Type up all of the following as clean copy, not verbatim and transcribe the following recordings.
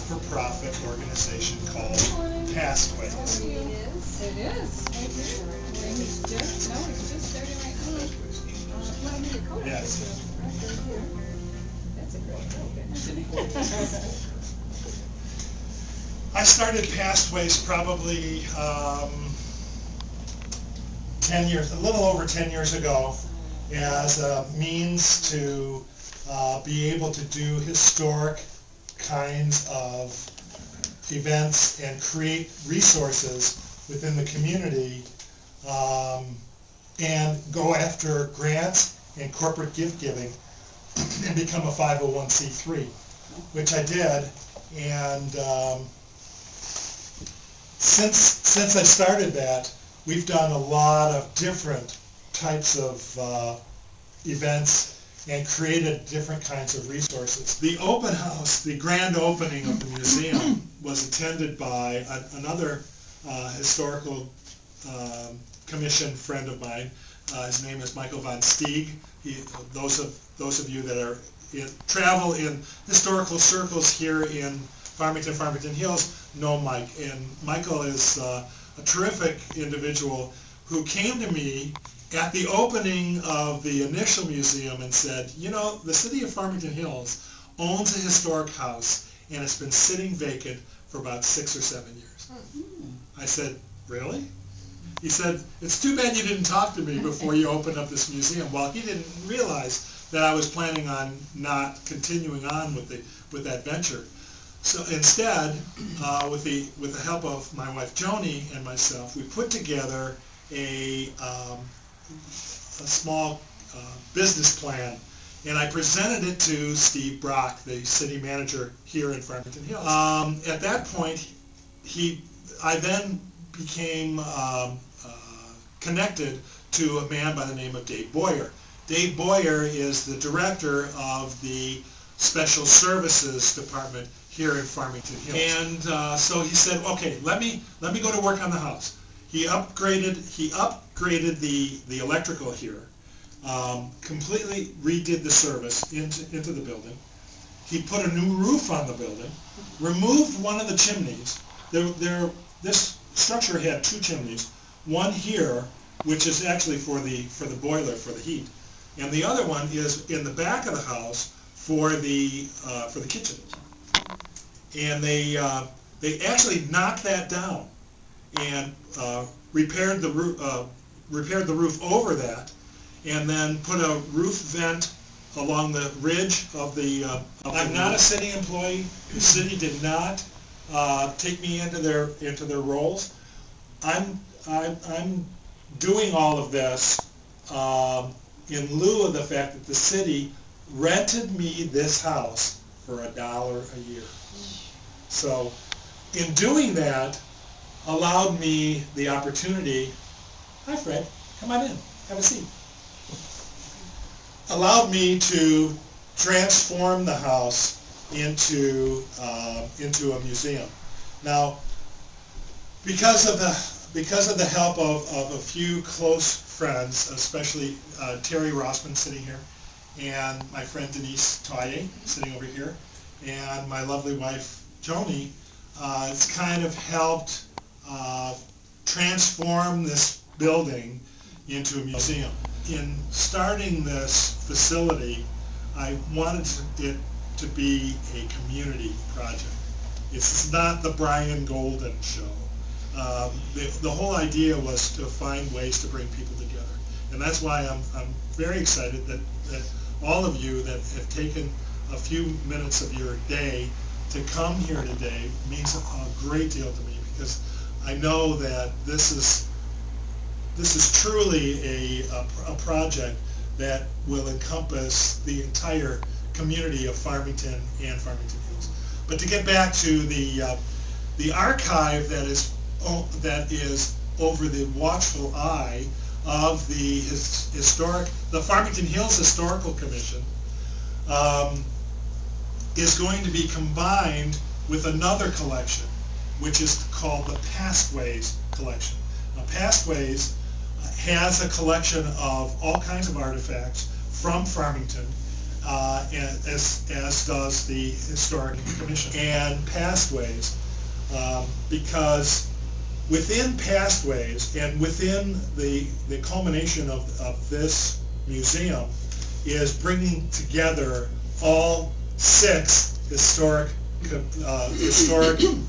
not-for-profit organization called Pastways. It is. He's just starting right now. Yes. That's a great program. I started Pastways probably 10 years, a little over 10 years ago, as a means to be able to do historic kinds of events and create resources within the community, and go after grants and corporate gift giving and become a 501c3, which I did. And since I started that, we've done a lot of different types of events and created different kinds of resources. The open house, the grand opening of the museum, was attended by another historical commission friend of mine. His name is Michael Von Stieg. Those of you that are travel in historical circles here in Farmington Hills know Mike. And Michael is a terrific individual who came to me at the opening of the initial museum and said, you know, the city of Farmington Hills owns a historic house and it's been sitting vacant for about 6 or 7 years. I said, really? He said, it's too bad you didn't talk to me before you opened up this museum. Well, he didn't realize that I was planning on not continuing on with that venture. So instead, with the help of my wife Joni and myself, we put together a small business plan, and I presented it to Steve Brock, the city manager here in Farmington Hills. At that point, I then became connected to a man by the name of Dave Boyer. Dave Boyer is the director of the Special Services Department here in Farmington Hills. And so he said, okay, let me go to work on the house. He upgraded the electrical here, completely redid the service into the building. He put a new roof on the building, removed one of the chimneys. This structure had 2 chimneys, one here, which is actually for the boiler for the heat, and the other one is in the back of the house for the kitchen. And they actually knocked that down and repaired the roof over that, and then put a roof vent along the ridge of the. I'm not a city employee. The city did not take me into their roles. I'm doing all of this in lieu of the fact that the city rented me this house for $1 a year. So in doing that, allowed me the opportunity, hi Fred, come on in, have a seat. Allowed me to transform the house into a museum. Now, because of the help of a few close friends, especially Terry Rossman sitting here, and my friend Denise Toye sitting over here, and my lovely wife Joni, it's kind of helped transform this building into a museum. In starting this facility, I wanted it to be a community project. It's not the Brian Golden show. The whole idea was to find ways to bring people together. And that's why I'm very excited that all of you that have taken a few minutes of your day to come here today means a great deal to me, because I know that this is truly a project that will encompass the entire community of Farmington and Farmington Hills. But to get back to the archive that is over the watchful eye of the Farmington Hills Historical Commission, is going to be combined with another collection, which is called the Pastways collection. Now, Pastways has a collection of all kinds of artifacts from Farmington, and as does the Historic Commission and Pastways, because within Pastways and within the culmination of this museum is bringing together all 6 historic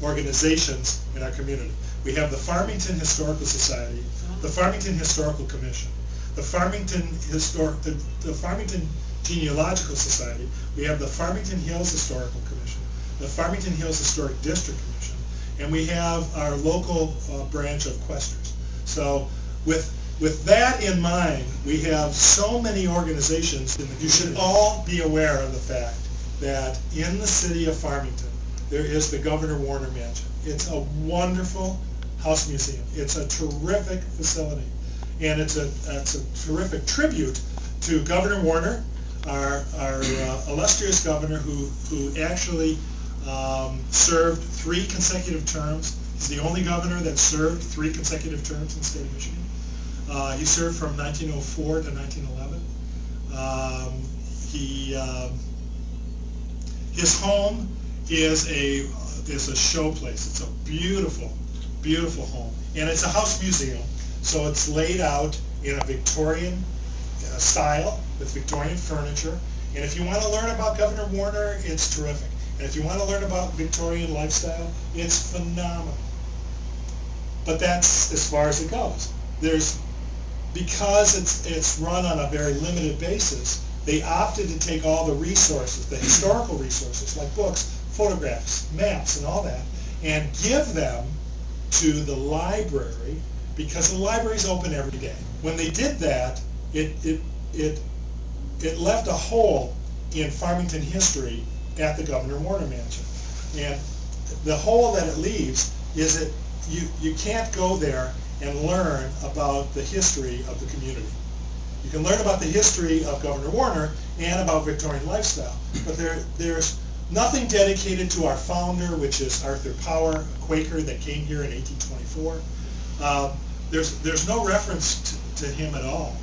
organizations in our community. We have the Farmington Historical Society, the Farmington Historical Commission, the Farmington Genealogical Society. We have the Farmington Hills Historical Commission, the Farmington Hills Historic District Commission, and we have our local branch of Questers. So with that in mind, we have so many organizations. You should all be aware of the fact that in the city of Farmington, there is the Governor Warner Mansion. It's a wonderful house museum. It's a terrific facility, and it's a terrific tribute to Governor Warner, our illustrious governor who actually served 3 consecutive terms. He's the only governor that served 3 consecutive terms in the state of Michigan. He served from 1904 to 1911. His home is a show place. It's a beautiful, beautiful home, and it's a house museum. So it's laid out in a Victorian style with Victorian furniture. And if you want to learn about Governor Warner, it's terrific. And if you want to learn about Victorian lifestyle, it's phenomenal. But that's as far as it goes. Because it's run on a very limited basis, they opted to take all the resources, the historical resources, like books, photographs, maps, and all that, and give them to the library, because the library's open every day. When they did that, it left a hole in Farmington history at the Governor Warner Mansion. And the hole that it leaves is that you can't go there and learn about the history of the community. You can learn about the history of Governor Warner and about Victorian lifestyle, but there's nothing dedicated to our founder, which is Arthur Power, a Quaker that came here in 1824. There's no reference to him at all,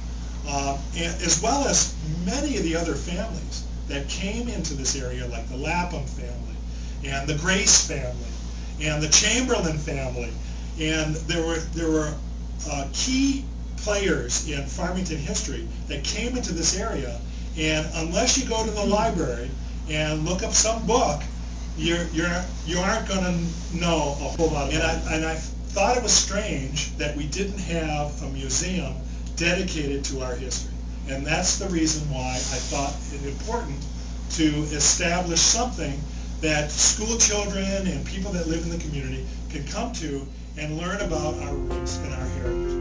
and as well as many of the other families that came into this area, like the Lapham family, and the Grace family, and the Chamberlain family, and there were key players in Farmington history that came into this area, and unless you go to the library and look up some book, you aren't going to know a whole lot about it. And I thought it was strange that we didn't have a museum dedicated to our history. And that's the reason why I thought it important to establish something that school children and people that live in the community can come to and learn about our roots and our heritage.